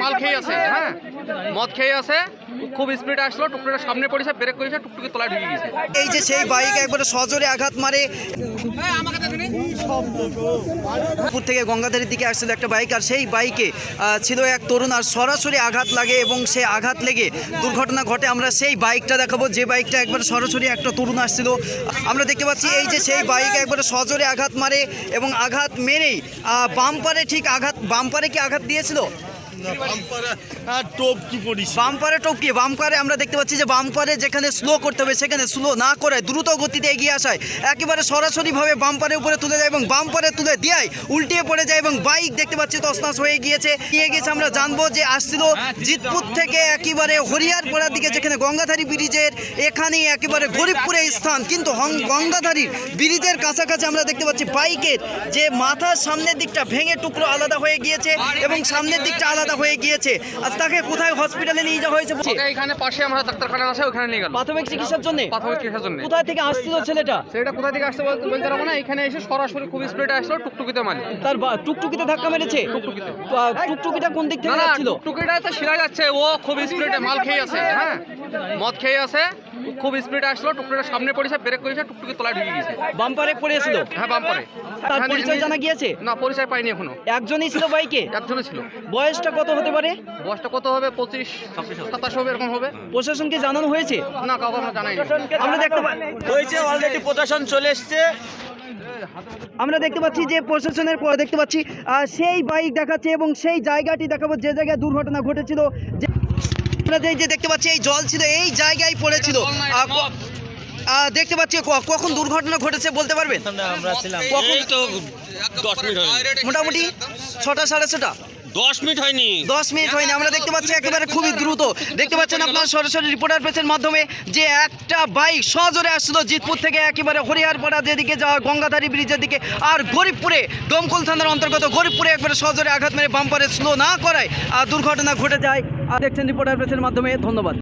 মাল খেয়ে আছে, হ্যাঁ মদ খেয়ে আছে, খুব স্পিডে আসলো, টুকটুকিটা সামনে পড়েছে, ব্রেক করেছে, টুকটুকি তলায় ঢুকে গেছে। এই যে সেই বাইক একবারে সজোরে আঘাত মারে। পুর থেকে গঙ্গাধারীর দিকে আসছিল একটা বাইক, আর সেই বাইকে ছিল এক তরুণ, আর সরাসরি আঘাত লাগে এবং সেই আঘাত লেগে দুর্ঘটনা ঘটে। আমরা সেই বাইকটা দেখাবো, যে বাইকটা একবার সরাসরি একটা তরুণ আসছিল। আমরা দেখতে পাচ্ছি এই যে সেই বাইক একবারে সজোরে আঘাত মারে এবং আঘাত মেরেই বাম্পারে ঠিক আঘাত, বাম্পারে কি আঘাত দিয়েছিল? বাম্পারে আমরা দেখতে পাচ্ছি যে বাম্পারে যেখানে স্লো করতে হবে সেখানে স্লো না করে দ্রুত গতিতে এগিয়ে আসায় একেবারে সরাসরিভাবে বাম্পারের উপরে তুলে যায় এবং বাম্পারে তুলে দেয় উল্টিয়ে পড়ে যায় এবং বাইক দেখতে পাচ্ছি তছনছ হয়ে গিয়েছে। আমরা জানবো যে আসছিল জিতপুর থেকে একেবারে হরিয়ারপাড়ার দিকে, যেখানে গঙ্গাধারী ব্রিজের এখানেই একেবারে গরিবপুরে স্থান, কিন্তু গঙ্গাধারী ব্রিজের কাছাকাছি আমরা দেখতে পাচ্ছি বাইকের যে মাথার সামনের দিকটা ভেঙে টুকরো আলাদা হয়ে গিয়েছে এবং সামনের দিকটা আলাদা হয়ে গিয়েছে। আর তাকে কোথায় হসপিটালে নিয়ে যাওয়া হয়েছে? এখানে পাশে আমরা ডাক্তারখানা আছে, ওখানে নিয়ে গেল প্রাথমিক চিকিৎসার জন্য। প্রাথমিক চিকিৎসার জন্য। কোথায় থেকে আসছিল ছেলেটা? সেটা কোথা থেকে আসছে বলতে পারবো না, এখানে এসে সরাসরি খুব স্পিডে আসলো, টুকটুকিতে মারি। তার টুকটুকিতে ধাক্কা মেরেছে? টুকটুকিতে। টুকটুকিটা কোন দিক থেকে যাচ্ছিল? টুকটুকিটা তো শিরা যাচ্ছে, ও খুব স্পিডে মাল খেয়ে আছে, হ্যাঁ মদ খেয়ে আছে, খুব স্পিডে আসলো, টুকটুকিটা সামনে পড়েছে, ব্রেক করেছে, টুকটুকি তলায় ঢুকে গেছে। বাম্পারে পড়েছিল? হ্যাঁ বাম্পারে। তার পরিচয় জানা গিয়েছে? না, পরিচয় পাইনি এখনো। একজনই ছিল বাইকে? একজনই ছিল। বয়সটা কত হতে পারে? বয়সটা কত হবে? 25-27 হবে, এরকম হবে। প্রশাসনকে জানানো হয়েছে? না, কাউকে আমরা জানাইনি। আমরা দেখতে হয়েছে, অলরেডি প্রশাসন চলে এসছে। আমরা দেখতে পাচ্ছি যে প্রশাসনের পর দেখতে পাচ্ছি সেই বাইক দেখাচ্ছে এবং সেই জায়গাটি দেখাবো যে জায়গায় দুর্ঘটনা ঘটেছিল। আমরা যে দেখতে পাচ্ছি এই জল ছিল, এই জায়গায় পড়েছিল। দেখতে পাচ্ছি কখন দুর্ঘটনা ঘটেছে বলতে পারবেন? আমরা ছিলাম কখন? তো 10 মিনিট হয়নি, মোটামুটি 6টা 6:30। 10 মিনিট হয়নি। 10 মিনিট হয়নি। আমরা দেখতে পাচ্ছি একেবারে খুবই দ্রুত। দেখতে পাচ্ছেন আপনার সরাসরি রিপোর্টার প্রেসের মাধ্যমে যে একটা বাইক সজোরে আসছিল জিতপুর থেকে একেবারে হরিয়ারপাড়া যেদিকে যাওয়া গঙ্গাধারী ব্রিজের দিকে, আর গরিবপুরে দমকল থানার অন্তর্গত গরিবপুরে একবারে সজোরে আঘাত মেরে বাম্পারে স্লো না করায় দুর্ঘটনা ঘটে যায়। দেখছেন রিপোর্টার প্রেসের মাধ্যমে। ধন্যবাদ।